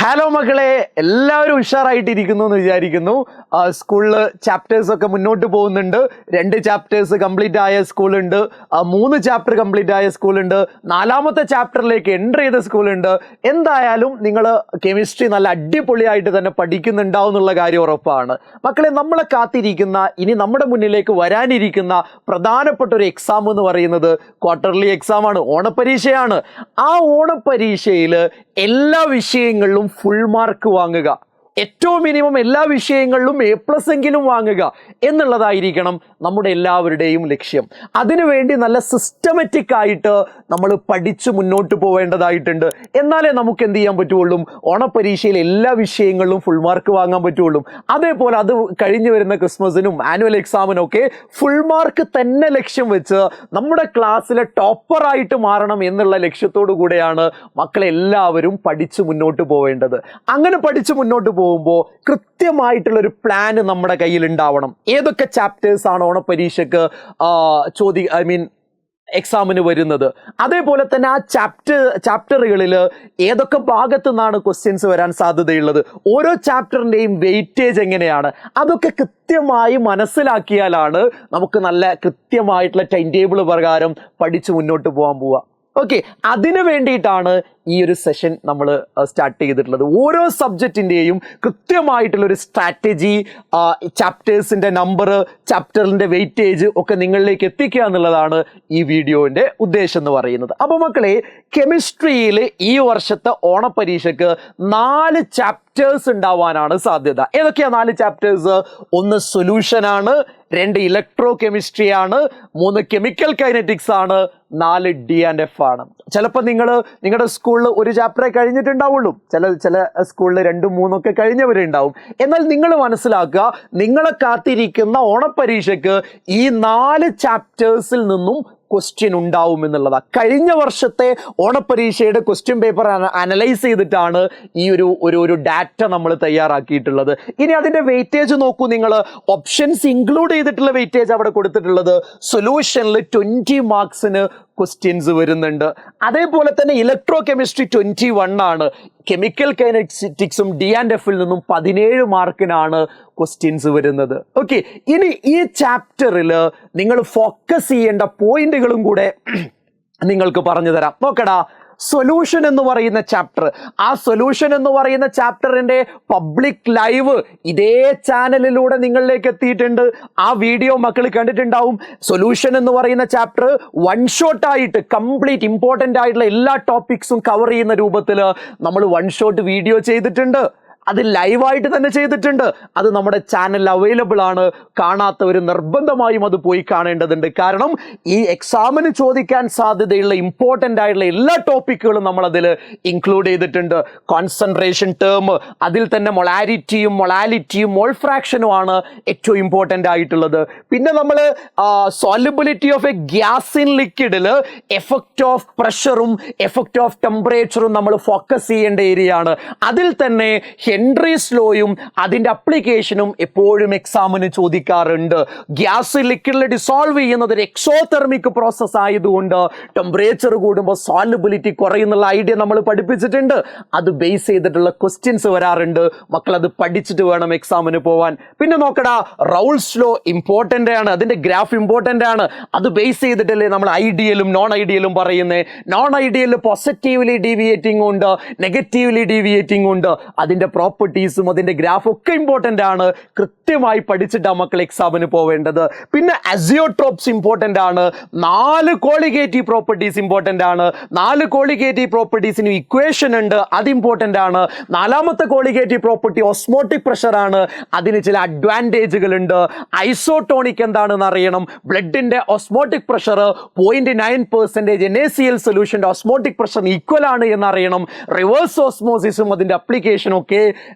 Hello മക്കളെ, എല്ലാവരും ഉഷാറായിട്ടിരിക്കുന്നു എന്ന് വിചാരിക്കുന്നു. സ്കൂളിൽ ചാപ്റ്റേഴ്സ് ഒക്കെ മുന്നോട്ട് പോകുന്നുണ്ട്. 2 ചാപ്റ്റേഴ്സ് കംപ്ലീറ്റ് ആയ സ്കൂളുണ്ട്, 3 ചാപ്റ്റർ കംപ്ലീറ്റ് ആയ സ്കൂളുണ്ട്, 4ാമത്തെ ചാപ്റ്ററിലേക്ക് എൻ്റർ ചെയ്ത സ്കൂളുണ്ട്. എന്തായാലും നിങ്ങൾ കെമിസ്ട്രി നല്ല അടിപൊളിയായിട്ട് തന്നെ പഠിക്കുന്നുണ്ടാവും എന്നുള്ള കാര്യം ഉറപ്പാണ്. മക്കളെ, നമ്മളെ കാത്തിരിക്കുന്ന ഇനി നമ്മുടെ മുന്നിലേക്ക് വരാനിരിക്കുന്ന പ്രധാനപ്പെട്ട ഒരു എക്സാം എന്ന് പറയുന്നത് ക്വാർട്ടർലി എക്സാം ആണ്, ഓണപ്പരീക്ഷയാണ്. ആ ഓണപ്പരീക്ഷയിൽ എല്ലാ വിഷയങ്ങളിലും ഫുൾ മാർക്ക് വാങ്ങുക, ഏറ്റവും മിനിമം എല്ലാ വിഷയങ്ങളിലും A+ എങ്കിലും വാങ്ങുക എന്നുള്ളതായിരിക്കണം നമ്മുടെ എല്ലാവരുടെയും ലക്ഷ്യം. അതിനുവേണ്ടി നല്ല സിസ്റ്റമാറ്റിക് ആയിട്ട് നമ്മൾ പഠിച്ച് മുന്നോട്ട് പോവേണ്ടതായിട്ടുണ്ട്. എന്നാലേ നമുക്ക് എന്ത് ചെയ്യാൻ പറ്റുള്ളൂ, ഓണപ്പരീക്ഷയിൽ എല്ലാ വിഷയങ്ങളിലും ഫുൾ മാർക്ക് വാങ്ങാൻ പറ്റുള്ളൂ. അതേപോലെ അത് കഴിഞ്ഞു വരുന്ന ക്രിസ്മസിനും ആനുവൽ എക്സാമിനും ഒക്കെ ഫുൾ മാർക്ക് തന്നെ ലക്ഷ്യം വെച്ച് നമ്മുടെ ക്ലാസ്സിലെ ടോപ്പറായിട്ട് മാറണം എന്നുള്ള ലക്ഷ്യത്തോടു കൂടെയാണ് മക്കളെല്ലാവരും പഠിച്ച് മുന്നോട്ട് പോവേണ്ടത്. അങ്ങനെ പഠിച്ച് മുന്നോട്ട് പോകുമ്പോൾ കൃത്യമായിട്ടുള്ളൊരു പ്ലാന് നമ്മുടെ കയ്യിൽ ഉണ്ടാവണം. ഏതൊക്കെ ചാപ്റ്റേഴ്സ് ആണ് ഓണപ്പരീക്ഷയ്ക്ക് എക്സാമിന് വരുന്നത്, അതേപോലെ തന്നെ ആ ചാപ്റ്ററുകളിൽ ഏതൊക്കെ ഭാഗത്തു നിന്നാണ് ക്വസ്റ്റ്യൻസ് വരാൻ സാധ്യതയുള്ളത്, ഓരോ ചാപ്റ്ററിൻ്റെയും വെയിറ്റേജ് എങ്ങനെയാണ്, അതൊക്കെ കൃത്യമായി മനസ്സിലാക്കിയാലാണ് നമുക്ക് നല്ല കൃത്യമായിട്ടുള്ള ടൈം ടേബിൾ പ്രകാരം പഠിച്ച് മുന്നോട്ട് പോകാൻ പോവുക. ഓക്കെ, അതിനു വേണ്ടിയിട്ടാണ് ഈ ഒരു സെഷൻ നമ്മൾ സ്റ്റാർട്ട് ചെയ്തിട്ടുള്ളത്. ഓരോ സബ്ജക്റ്റിൻ്റെയും കൃത്യമായിട്ടുള്ളൊരു സ്ട്രാറ്റജി, ചാപ്റ്റേഴ്സിൻ്റെ നമ്പർ, ചാപ്റ്ററിൻ്റെ വെയിറ്റേജ് ഒക്കെ നിങ്ങളിലേക്ക് എത്തിക്കുക എന്നുള്ളതാണ് ഈ വീഡിയോൻ്റെ ഉദ്ദേശം എന്ന് പറയുന്നത്. അപ്പോൾ മക്കളെ, കെമിസ്ട്രിയിൽ ഈ വർഷത്തെ ഓണപ്പരീക്ഷയ്ക്ക് 4 ചാപ്റ്റേഴ്സ് ഉണ്ടാവാനാണ് സാധ്യത. ഏതൊക്കെയാണ് 4 ചാപ്റ്റേഴ്സ്? 1 സൊല്യൂഷൻ ആണ്, 2 ഇലക്ട്രോ കെമിസ്ട്രി ആണ്, 3 കെമിക്കൽ കൈനറ്റിക്സ് ആണ്, 4 D&F ആണ്. ചിലപ്പോൾ നിങ്ങളുടെ സ്കൂളിൽ 1 ചാപ്റ്ററേ കഴിഞ്ഞിട്ടുണ്ടാവുള്ളൂ, ചില സ്കൂളിൽ 2, 3 ഒക്കെ കഴിഞ്ഞവരുണ്ടാവും. എന്നാൽ നിങ്ങൾ മനസ്സിലാക്കുക, നിങ്ങളെ കാത്തിരിക്കുന്ന ഓണപ്പരീക്ഷയ്ക്ക് ഈ 4 ചാപ്റ്റേഴ്സിൽ നിന്നും ക്വസ്റ്റ്യൻ ഉണ്ടാവും എന്നുള്ളതാണ്. കഴിഞ്ഞ വർഷത്തെ ഓണപ്പരീക്ഷയുടെ ക്വസ്റ്റ്യൻ പേപ്പർ അനലൈസ് ചെയ്തിട്ടാണ് ഈ ഒരു ഡാറ്റ നമ്മൾ തയ്യാറാക്കിയിട്ടുള്ളത്. ഇനി അതിൻ്റെ വെയിറ്റേജ് നോക്കൂ നിങ്ങൾ. ഓപ്ഷൻസ് ഇൻക്ലൂഡ് ചെയ്തിട്ടുള്ള വെയിറ്റേജ് അവിടെ കൊടുത്തിട്ടുള്ളത് സൊല്യൂഷനിൽ 20 മാർക്സിന് ക്വസ്റ്റ്യൻസ് വരുന്നുണ്ട്. അതേപോലെ തന്നെ ഇലക്ട്രോ കെമിസ്ട്രി 21 ആണ്. കെമിക്കൽ കൈനറ്റിക്സും D&Fൽ നിന്നും 17 മാർക്കിനാണ് ക്വസ്റ്റ്യൻസ് വരുന്നത്. ഓക്കെ, ഇനി ഈ ചാപ്റ്ററിൽ നിങ്ങൾ ഫോക്കസ് ചെയ്യേണ്ട പോയിന്റുകളും കൂടെ നിങ്ങൾക്ക് പറഞ്ഞു തരാം. നോക്കടാ, സൊല്യൂഷൻ എന്ന് പറയുന്ന ചാപ്റ്റർ, ആ സൊല്യൂഷൻ എന്ന് പറയുന്ന ചാപ്റ്ററിൻ്റെ പബ്ലിക് ലൈവ് ഇതേ ചാനലിലൂടെ നിങ്ങളിലേക്ക് എത്തിയിട്ടുണ്ട്. ആ വീഡിയോ മക്കൾ കണ്ടിട്ടുണ്ടാവും. സൊല്യൂഷൻ എന്ന് പറയുന്ന ചാപ്റ്റർ 1 ഷോട്ടായിട്ട് കംപ്ലീറ്റ് ഇമ്പോർട്ടൻ്റ് ആയിട്ടുള്ള എല്ലാ ടോപ്പിക്സും കവർ ചെയ്യുന്ന രൂപത്തിൽ നമ്മൾ 1 ഷോട്ട് വീഡിയോ ചെയ്തിട്ടുണ്ട്. അത് ലൈവായിട്ട് തന്നെ ചെയ്തിട്ടുണ്ട്. അത് നമ്മുടെ ചാനലിൽ അവൈലബിൾ ആണ്. കാണാത്തവർ നിർബന്ധമായും അത് പോയി കാണേണ്ടതുണ്ട്. കാരണം ഈ എക്സാമിന് ചോദിക്കാൻ സാധ്യതയുള്ള ഇമ്പോർട്ടൻ്റ് ആയിട്ടുള്ള എല്ലാ ടോപ്പിക്കുകളും നമ്മളതിൽ ഇൻക്ലൂഡ് ചെയ്തിട്ടുണ്ട്. കോൺസെൻട്രേഷൻ ടേം, അതിൽ തന്നെ മൊളാരിറ്റിയും മോൾ ഫ്രാക്ഷനും ആണ് ഏറ്റവും ഇമ്പോർട്ടൻ്റ് ആയിട്ടുള്ളത്. പിന്നെ നമ്മൾ solubility of a gas in ലിക്വിഡിൽ എഫക്റ്റ് ഓഫ് പ്രഷറും എഫക്റ്റ് ഓഫ് ടെമ്പറേച്ചറും നമ്മൾ ഫോക്കസ് ചെയ്യേണ്ട ഏരിയ ആണ്. അതിൽ തന്നെ ഹെൻറീസ് ലോയും അതിൻ്റെ അപ്ലിക്കേഷനും എപ്പോഴും എക്സാമിന് ചോദിക്കാറുണ്ട്. ഗ്യാസ് ലിക്വിഡിൽ ഡിസോൾവ് ചെയ്യുന്നത് ഒരു എക്സോതെർമിക് പ്രോസസ് ആയതുകൊണ്ട് ടെമ്പറേച്ചർ കൂടുമ്പോൾ സോലബിലിറ്റി കുറയുന്നുള്ള ഐഡിയ നമ്മൾ പഠിപ്പിച്ചിട്ടുണ്ട്. അത് ബേസ് ചെയ്തിട്ടുള്ള ക്വസ്റ്റ്യൻസ് വരാറുണ്ട്. മക്കൾ അത് പഠിച്ചിട്ട് വേണം എക്സാമിന് പോവാൻ. പിന്നെ നോക്കടാ, റൗൾസ് ലോ ഇമ്പോർട്ടൻ്റ് ആണ്, അതിൻ്റെ ഗ്രാഫ് ഇമ്പോർട്ടൻ്റ് ആണ്. അത് ബേസ് ചെയ്തിട്ടല്ലേ നമ്മൾ ഐഡിയലും നോൺ ഐഡിയലും പറയുന്നത്. നോൺ ഐഡിയൽ പോസിറ്റീവ്ലി ഡീവിയേറ്റിംഗ് ഉണ്ട്, നെഗറ്റീവ്ലി ഡീവിയേറ്റിംഗ് ഉണ്ട്. അതിൻ്റെ പ്രോപ്പർട്ടീസും അതിൻ്റെ ഗ്രാഫും ഒക്കെ ഇമ്പോർട്ടൻ്റ് ആണ്. കൃത്യമായി പഠിച്ചിട്ടാണ് മക്കൾ എക്സാമിന് പോവേണ്ടത്. പിന്നെ അസിയോട്രോപ്സ് ഇമ്പോർട്ടൻ്റ് ആണ്. 4 കോളിഗേറ്റീവ് പ്രോപ്പർട്ടീസ് ഇമ്പോർട്ടൻ്റ് ആണ്. 4 കോളിഗേറ്റീവ് പ്രോപ്പർട്ടീസിന് ഇക്വേഷൻ ഉണ്ട്, അത് ഇമ്പോർട്ടൻ്റ് ആണ്. 4ാമത്തെ കോളിഗേറ്റീവ് പ്രോപ്പർട്ടി ഓസ്മോട്ടിക് പ്രഷർ ആണ്. അതിന് ചില അഡ്വാൻറ്റേജുകൾ ഉണ്ട്. ഐസോട്ടോണിക് എന്താണെന്ന് അറിയണം. ബ്ലഡിൻ്റെ ഓസ്മോട്ടിക് പ്രഷർ 0.9% NaCl സൊല്യൂഷൻ്റെ ഓസ്മോട്ടിക് പ്രഷർ ഈക്വൽ ആണ് എന്നറിയണം. റിവേഴ്സ് ഓസ്മോസിസും അതിൻ്റെ അപ്ലിക്കേഷനും ഒക്കെ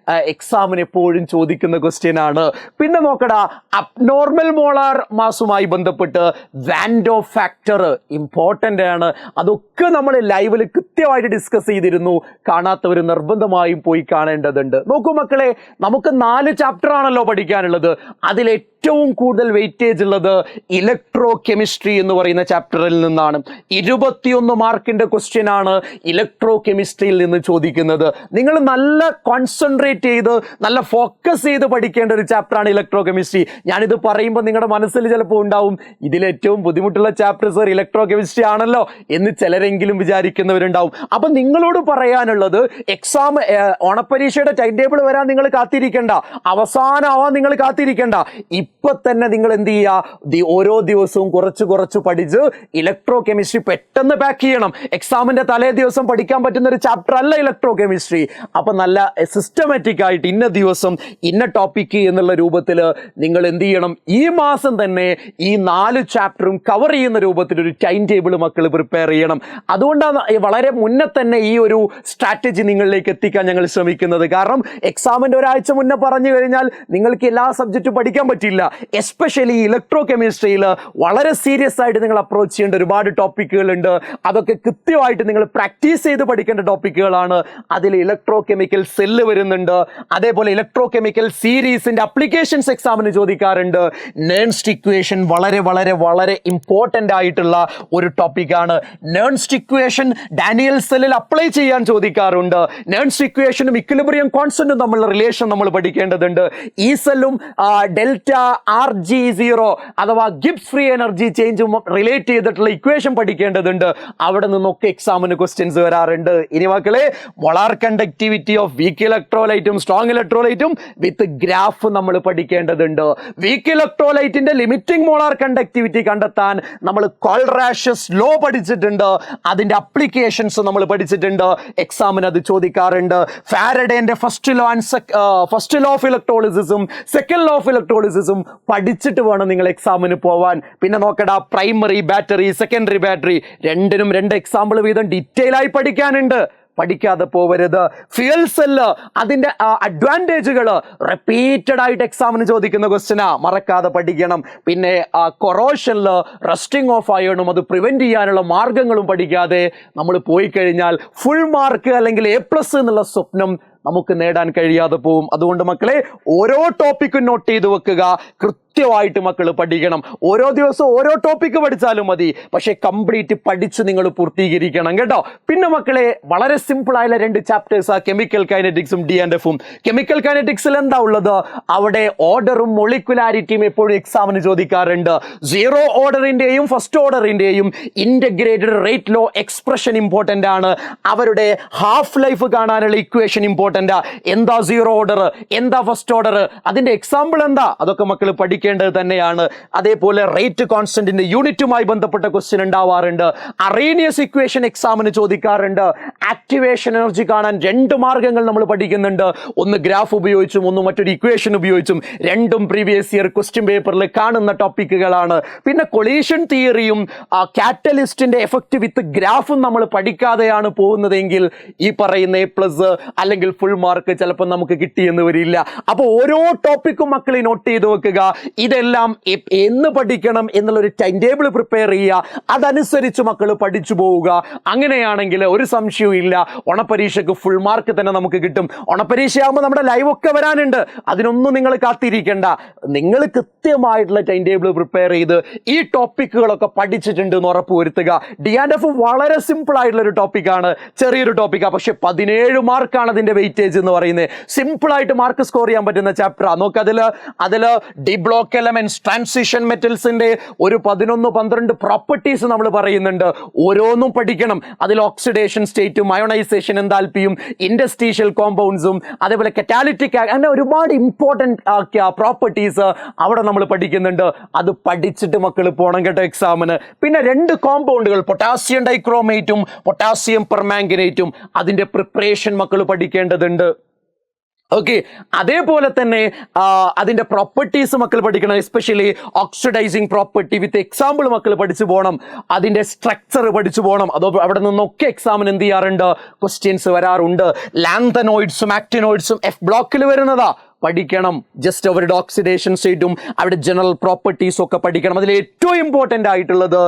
എക്സാമിന് എപ്പോഴും ചോദിക്കുന്ന ക്വസ്റ്റ്യൻ ആണ്. പിന്നെ നോക്കടാ, അബ്നോർമൽ മോളാർ മാസുമായി ബന്ധപ്പെട്ട് വാൻഡോ ഫാക്ടർ ഇമ്പോർട്ടൻ്റ് ആണ്. അതൊക്കെ നമ്മൾ ലൈവിൽ കൃത്യമായിട്ട് ഡിസ്കസ് ചെയ്തിരുന്നു. കാണാത്തവർ നിർബന്ധമായും പോയി കാണേണ്ടതുണ്ട്. നോക്കൂ മക്കളെ, നമുക്ക് 4 ചാപ്റ്റർ ആണല്ലോ പഠിക്കാനുള്ളത്. അതിൽ ഏറ്റവും കൂടുതൽ വെയിറ്റേജ് ഉള്ളത് ഇലക്ട്രോ കെമിസ്ട്രി എന്ന് പറയുന്ന ചാപ്റ്ററിൽ നിന്നാണ്. 21 മാർക്കിന്റെ ക്വസ്റ്റ്യൻ ആണ് ഇലക്ട്രോ കെമിസ്ട്രിയിൽ നിന്ന് ചോദിക്കുന്നത്. നിങ്ങൾ നല്ല കോൺസെൻട്രേറ്റ് ചെയ്ത് നല്ല ഫോക്കസ് ചെയ്ത് പഠിക്കേണ്ട ഒരു ചാപ്റ്ററാണ് ഇലക്ട്രോ കെമിസ്ട്രി. ഞാനിത് പറയുമ്പോൾ നിങ്ങളുടെ മനസ്സിൽ ചിലപ്പോൾ ഉണ്ടാവും, ഇതിലേറ്റവും ബുദ്ധിമുട്ടുള്ള ചാപ്റ്റർ സർ ഇലക്ട്രോ കെമിസ്ട്രി ആണല്ലോ എന്ന് ചിലരെങ്കിലും വിചാരിക്കുന്നവരുണ്ടാവും. അപ്പൊ നിങ്ങളോട് പറയാനുള്ളത്, എക്സാം ഓണപ്പരീക്ഷയുടെ ടൈം ടേബിൾ വരാൻ നിങ്ങൾ കാത്തിരിക്കേണ്ട, അവസാനമാവാൻ നിങ്ങൾ കാത്തിരിക്കേണ്ട. ഇപ്പൊ തന്നെ നിങ്ങൾ എന്ത് ചെയ്യുക, ഓരോ ദിവസവും കുറച്ച് പഠിച്ച് ഇലക്ട്രോ കെമിസ്ട്രി പെട്ടെന്ന് പാക്ക് ചെയ്യണം. എക്സാമിന്റെ തലേ ദിവസം പഠിക്കാൻ പറ്റുന്ന ഒരു ചാപ്റ്റർ അല്ല ഇലക്ട്രോ കെമിസ്ട്രി. അപ്പൊ നല്ല സിസ്റ്റമാറ്റിക് ആയിട്ട് ഇന്ന ദിവസം ഇന്ന ടോപ്പിക് എന്നുള്ള രൂപത്തിൽ നിങ്ങൾ എന്ത് ചെയ്യണം, ഈ മാസം തന്നെ ഈ 4 ചാപ്റ്ററും കവർ ചെയ്യുന്ന രൂപത്തിൽ ഒരു ടൈം ടേബിൾ മക്കൾ പ്രിപ്പയർ ചെയ്യണം. അതുകൊണ്ടാണ് വളരെ മുന്നേ തന്നെ ഈ ഒരു സ്ട്രാറ്റജി നിങ്ങളിലേക്ക് എത്തിക്കാൻ ഞങ്ങൾ ശ്രമിക്കുന്നത്. കാരണം എക്സാമിന്റെ ഒരാഴ്ച മുന്നേ പറഞ്ഞു കഴിഞ്ഞാൽ നിങ്ങൾക്ക് എല്ലാ സബ്ജക്റ്റും പഠിക്കാൻ പറ്റില്ല. എസ്പെഷ്യലി ഇലക്ട്രോ കെമിസ്ട്രിയിൽ വളരെ സീരിയസ് ആയിട്ട് നിങ്ങൾ അപ്രോച്ച് ചെയ്യേണ്ട ഒരുപാട് ടോപ്പിക്കുകൾ ഉണ്ട്. അതൊക്കെ കൃത്യമായിട്ട് നിങ്ങൾ പ്രാക്ടീസ് ചെയ്ത് പഠിക്കേണ്ട ടോപ്പിക്കുകളാണ്. അതിൽ ഇലക്ട്രോ കെമിക്കൽ സെല്ല് വരുന്നുണ്ട്. അതേപോലെ ഇലക്ട്രോ കെമിക്കൽ സീരീസിന്റെ അപ്ലിക്കേഷൻസ് എക്സാമിന് ചോദിക്കാറുണ്ട്. നേൺസ്റ്റ് ഇക്വേഷൻ വളരെ വളരെ വളരെ ഇമ്പോർട്ടൻ്റ് ആയിട്ടുള്ള ഒരു ടോപ്പിക്കാണ്. നേൺസ്റ്റ് ഇക്വേഷൻ ഡാനിയൽ സെല്ലിൽ അപ്ലൈ ചെയ്യാൻ ചോദിക്കാറുണ്ട്. നേൺസ്റ്റ് ഇക്വേഷനും ഇക്വിലിബ്രിയം കോൺസ്റ്റന്റും തമ്മിലുള്ള റിലേഷൻ നമ്മൾ പഠിക്കേണ്ടതുണ്ട്. ഈ സെല്ലും ഡെൽറ്റ RG0 അഥവാ ഗിബ്സ് ഫ്രീ എനർജി ചേഞ്ചും റിലേറ്റ് ചെയ്തിട്ടുള്ള ഇക്വേഷൻ പഠിക്കേണ്ടതുണ്ട്. അവിടെ നിന്നൊക്കെ എക്സാമിന് ക്വസ്റ്റ്യൻസ് വരാറുണ്ട്. ഇനി മക്കളെ, മോളാർ കണ്ടക്ടിവിറ്റി ഓഫ് വീക്ക് ഇലക്ട്രോലൈറ്റും സ്ട്രോങ് ഇലക്ട്രോലൈറ്റും വിത്ത് ഗ്രാഫ് നമ്മൾ പഠിക്കേണ്ടതുണ്ട്. വീക്ക് ഇലക്ട്രോലൈറ്റിന്റെ ലിമിറ്റിംഗ് മോളാർ കണ്ടക്ടിവിറ്റി കണ്ടെത്താൻ നമ്മൾ കോൾറാഷസ് ലോ പഠിച്ചിട്ടുണ്ട്. അതിന്റെ അപ്ലിക്കേഷൻസ് നമ്മൾ പഠിച്ചിട്ടുണ്ട്. എക്സാമിന് അത് ചോദിക്കാറുണ്ട്. ഫാരഡേന്റെ ഫസ്റ്റ് ലോ ഓഫ് ഇലക്ട്രോളിസിസും സെക്കൻഡ് ലോ ഓഫ് ഇലക്ട്രോളിസിസും പഠിച്ചിട്ട് വേണം നിങ്ങൾ എക്സാമിന് പോവാൻ. പിന്നെ നോക്കടാ, പ്രൈമറി ബാറ്ററി, സെക്കൻഡറി ബാറ്ററി രണ്ടിനും 2 എക്സാമ്പിൾ വീതം ഡീറ്റെയിൽ ആയി പഠിക്കാനുണ്ട്. പഠിക്കാതെ പോവരുത്. ഫ്യൂൽ സെല്ല്, അതിന്റെ അഡ്വാൻറ്റേജുകൾ റിപ്പീറ്റഡ് ആയിട്ട് എക്സാമിന് ചോദിക്കുന്ന ക്വസ്റ്റ്യനാ, മറക്കാതെ പഠിക്കണം. പിന്നെ കൊറോഷനില് റസ്റ്റിംഗ് ഓഫ് അയണും അത് പ്രിവെന്റ് ചെയ്യാനുള്ള മാർഗങ്ങളും പഠിക്കാതെ നമ്മൾ പോയി കഴിഞ്ഞാൽ ഫുൾ മാർക്ക് അല്ലെങ്കിൽ A+ എന്നുള്ള സ്വപ്നം നമുക്ക് നേടാൻ കഴിയാതെ പോവും. അതുകൊണ്ട് മക്കളെ, ഓരോ ടോപ്പിക്കും നോട്ട് ചെയ്ത് വെക്കുക. കൃത്യമായിട്ട് മക്കൾ പഠിക്കണം. ഓരോ ദിവസവും ഓരോ ടോപ്പിക്ക് പഠിച്ചാലും മതി, പക്ഷെ കംപ്ലീറ്റ് പഠിച്ച് നിങ്ങൾ പൂർത്തീകരിക്കണം കേട്ടോ. പിന്നെ മക്കളെ, വളരെ സിമ്പിൾ ആയുള്ള 2 ചാപ്റ്റേഴ്സ് ആ കെമിക്കൽ കൈനറ്റിക്സും D&Fഉം. കെമിക്കൽ കൈനറ്റിക്സിൽ എന്താ ഉള്ളത്, അവിടെ ഓർഡറും മൊളിക്കുലാരിറ്റിയും എപ്പോഴും എക്സാമിന് ചോദിക്കാറുണ്ട്. 0 ഓർഡറിന്റെയും ഫസ്റ്റ് ഓർഡറിന്റെയും integrated rate law expression important ആണ്. അവരുടെ ഹാഫ് ലൈഫ് കാണാനുള്ള ഇക്വേഷൻ ഇമ്പോർട്ടന്റ്. എന്താ 0 ഓർഡർ, എന്താ ഫസ്റ്റ് ഓർഡർ, അതിന്റെ എക്സാമ്പിൾ എന്താ, അതൊക്കെ മക്കൾ പഠിക്കേണ്ടത് തന്നെയാണ്. അതേപോലെ റേറ്റ് കോൺസ്റ്റന്റിന്റെ യൂണിറ്റുമായി ബന്ധപ്പെട്ട ക്വസ്റ്റ്യൻ ഉണ്ടാവാറുണ്ട്. അറേനിയസ് ഇക്വേഷൻ എക്സാമിന് ചോദിക്കാറുണ്ട്. ആക്ടിവേഷൻ എനർജി കാണാൻ 2 മാർഗങ്ങൾ നമ്മൾ പഠിക്കുന്നുണ്ട്. ഒന്ന് ഗ്രാഫ് ഉപയോഗിച്ചും ഒന്ന് മറ്റൊരു ഇക്വേഷൻ ഉപയോഗിച്ചും. രണ്ടും പ്രീവിയസ് ഇയർ ക്വസ്റ്റ്യൻ പേപ്പറിൽ കാണുന്ന ടോപ്പിക്കുകളാണ്. പിന്നെ കൊളീഷൻ തിയറിയും കാറ്റലിസ്റ്റിന്റെ എഫക്റ്റ് വിത്ത് ഗ്രാഫും നമ്മൾ പഠിക്കാതെയാണ് പോകുന്നതെങ്കിൽ ഈ പറയുന്ന A+ അല്ലെങ്കിൽ ഫുൾ മാർക്ക് ചിലപ്പോൾ നമുക്ക് കിട്ടിയെന്ന് വരില്ല. അപ്പോൾ ഓരോ ടോപ്പിക്കും മക്കളെ നോട്ട് ചെയ്ത് വെക്കുക. ഇതെല്ലാം എന്ന് പഠിക്കണം എന്നുള്ളൊരു ടൈം ടേബിൾ പ്രിപ്പയർ ചെയ്യുക. അതനുസരിച്ച് മക്കൾ പഠിച്ചു പോവുക. അങ്ങനെയാണെങ്കിൽ ഒരു സംശയവും ഇല്ല, ഓണപ്പരീക്ഷയ്ക്ക് ഫുൾ മാർക്ക് തന്നെ നമുക്ക് കിട്ടും. ഓണപ്പരീക്ഷയാകുമ്പോൾ നമ്മുടെ ലൈവ് ഒക്കെ വരാനുണ്ട്. അതിനൊന്നും നിങ്ങൾ കാത്തിരിക്കേണ്ട. നിങ്ങൾ കൃത്യമായിട്ടുള്ള ടൈം ടേബിൾ പ്രിപ്പയർ ചെയ്ത് ഈ ടോപ്പിക്കുകളൊക്കെ പഠിച്ചിട്ടുണ്ട് എന്ന് ഉറപ്പുവരുത്തുക. D&F വളരെ സിമ്പിൾ ആയിട്ടുള്ള ഒരു ടോപ്പിക്കാണ്, ചെറിയൊരു ടോപ്പിക്കാണ്, പക്ഷെ 17 മാർക്കാണ് അതിന്റെ വെയിറ്റേജ് എന്ന് പറയുന്നത്. സിമ്പിൾ ആയിട്ട് മാർക്ക് സ്കോർ ചെയ്യാൻ പറ്റുന്ന ചാപ്റ്ററാണ്. നോക്ക്, അതില് ഡി ബ്ലോക്ക് എലമെന്റ്സ്, ട്രാൻസിഷൻ മെറ്റൽസിന്റെ ഒരു 11-12 പ്രോപ്പർട്ടീസ് നമ്മൾ പറയുന്നുണ്ട്. ഓരോന്നും പഠിക്കണം. അതിൽ ഓക്സിഡേഷൻ സ്റ്റേറ്റും അയോണൈസേഷൻ എൻതാൽപ്പിയും ഇൻഡസ്ട്രീഷ്യൽ കോമ്പൗണ്ട്സും അതേപോലെ കറ്റാലിറ്റിക് അങ്ങനെ ഒരുപാട് ഇമ്പോർട്ടൻറ്റ് പ്രോപ്പർട്ടീസ് അവിടെ നമ്മൾ പഠിക്കുന്നുണ്ട്. അത് പഠിച്ചിട്ട് മക്കൾ പോകണം കേട്ടോ എക്സാമിന്. പിന്നെ 2 കോമ്പൗണ്ടുകൾ, പൊട്ടാസ്യം ഡൈക്രോമേറ്റും പൊട്ടാസ്യം പെർമാംഗനേറ്റും, അതിന്റെ പ്രിപ്പറേഷൻ മക്കൾ പഠിക്കേണ്ടതുണ്ട്. ഓക്കെ, അതേപോലെ തന്നെ അതിൻ്റെ പ്രോപ്പർട്ടീസ് മക്കൾ പഠിക്കണം. Especially oxidising property with example മക്കൾ പഠിച്ചു പോകണം. അതിൻ്റെ സ്ട്രക്ചർ പഠിച്ചു പോകണം. അതോ അവിടെ നിന്നൊക്കെ എക്സാമിന് എന്ത് ചെയ്യാറുണ്ട്, ക്വസ്റ്റ്യൻസ് വരാറുണ്ട്. ലാന്തനോയിഡ്സും ആക്ടിനോയിഡ്സും എഫ് ബ്ലോക്കിൽ വരുന്നതാ, പഠിക്കണം. ജസ്റ്റ് അവരുടെ ഓക്സിഡേഷൻ സ്റ്റേറ്റും അവരുടെ ജനറൽ പ്രോപ്പർട്ടീസും ഒക്കെ പഠിക്കണം. അതിൽ ഏറ്റവും ഇമ്പോർട്ടൻ്റ് ആയിട്ടുള്ളത്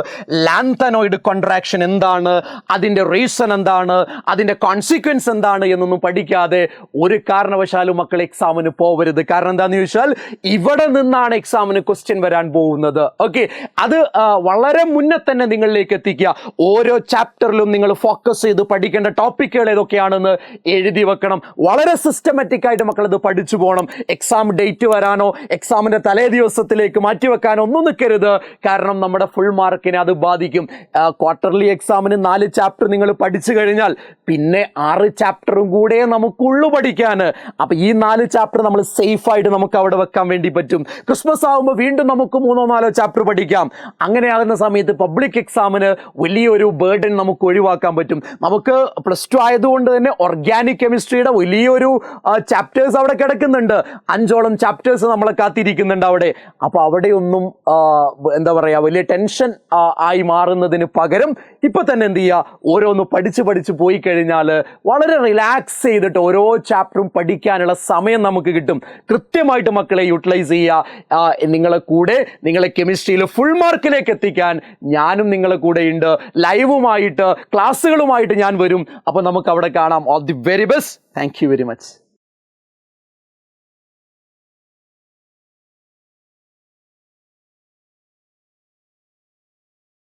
ലാന്തനോയിഡ് കോൺട്രാക്ഷൻ എന്താണ്, അതിൻ്റെ റീസൺ എന്താണ്, അതിൻ്റെ കോൺസിക്വൻസ് എന്താണ് എന്നൊന്നും പഠിക്കാതെ ഒരു കാരണവശാലും മക്കൾ എക്സാമിന് പോകരുത്. കാരണം എന്താണെന്ന് ചോദിച്ചാൽ ഇവിടെ നിന്നാണ് എക്സാമിന് ക്വസ്റ്റ്യൻ വരാൻ പോകുന്നത്. ഓക്കെ, അത് വളരെ മുന്നേ തന്നെ നിങ്ങളിലേക്ക് എത്തിക്കുക. ഓരോ ചാപ്റ്ററിലും നിങ്ങൾ ഫോക്കസ് ചെയ്ത് പഠിക്കേണ്ട ടോപ്പിക്കുകൾ ഏതൊക്കെയാണെന്ന് എഴുതി വെക്കണം. വളരെ സിസ്റ്റമാറ്റിക് ആയിട്ട് മക്കൾ ഇത് പഠിച്ചു പോകണം. എക്സാം ഡേറ്റ് വരാനോ എക്സാമിന്റെ തലേ ദിവസത്തിലേക്ക് മാറ്റിവെക്കാനോ ഒന്നും നിൽക്കരുത്. കാരണം നമ്മുടെ ഫുൾ മാർക്കിനെ അത് ബാധിക്കും. ക്വാർട്ടർലി എക്സാമിന് 4 ചാപ്റ്റർ നിങ്ങൾ പഠിച്ചു കഴിഞ്ഞാൽ പിന്നെ 6 ചാപ്റ്ററും കൂടെ നമുക്കുള്ളു പഠിക്കാൻ. അപ്പൊ ഈ 4 ചാപ്റ്റർ നമ്മൾ സേഫ് ആയിട്ട് നമുക്ക് അവിടെ വെക്കാൻ വേണ്ടി പറ്റും. ക്രിസ്മസ് ആകുമ്പോൾ വീണ്ടും നമുക്ക് 3-4 ചാപ്റ്റർ പഠിക്കാം. അങ്ങനെയാകുന്ന സമയത്ത് പബ്ലിക് എക്സാമിന് വലിയൊരു ബേർഡൻ നമുക്ക് ഒഴിവാക്കാൻ പറ്റും. നമുക്ക് +2 ആയതുകൊണ്ട് തന്നെ ഓർഗാനിക് കെമിസ്ട്രിയുടെ വലിയൊരു ചാപ്റ്റേഴ്സ് അവിടെ കിടക്കുന്നുണ്ട്. 5ഓളം ചാപ്റ്റേഴ്സ് നമ്മളെ കാത്തിരിക്കുന്നുണ്ട് അവിടെ. അപ്പോൾ അവിടെയൊന്നും എന്താ പറയുക, വലിയ ടെൻഷൻ ആയി മാറുന്നതിന് പകരം ഇപ്പം തന്നെ എന്ത് ചെയ്യുക, ഓരോന്ന് പഠിച്ച് പോയി കഴിഞ്ഞാൽ വളരെ റിലാക്സ് ചെയ്തിട്ട് ഓരോ ചാപ്റ്ററും പഠിക്കാനുള്ള സമയം നമുക്ക് കിട്ടും. കൃത്യമായിട്ട് മക്കളെ യൂട്ടിലൈസ് ചെയ്യുക. നിങ്ങളെ കൂടെ നിങ്ങളെ കെമിസ്ട്രിയിൽ ഫുൾ മാർക്കിലേക്ക് എത്തിക്കാൻ ഞാനും നിങ്ങളെ കൂടെയുണ്ട്. ലൈവുമായിട്ട് ക്ലാസ്സുകളുമായിട്ട് ഞാൻ വരും. അപ്പോൾ നമുക്ക് അവിടെ കാണാം. All the very best. Thank you very much.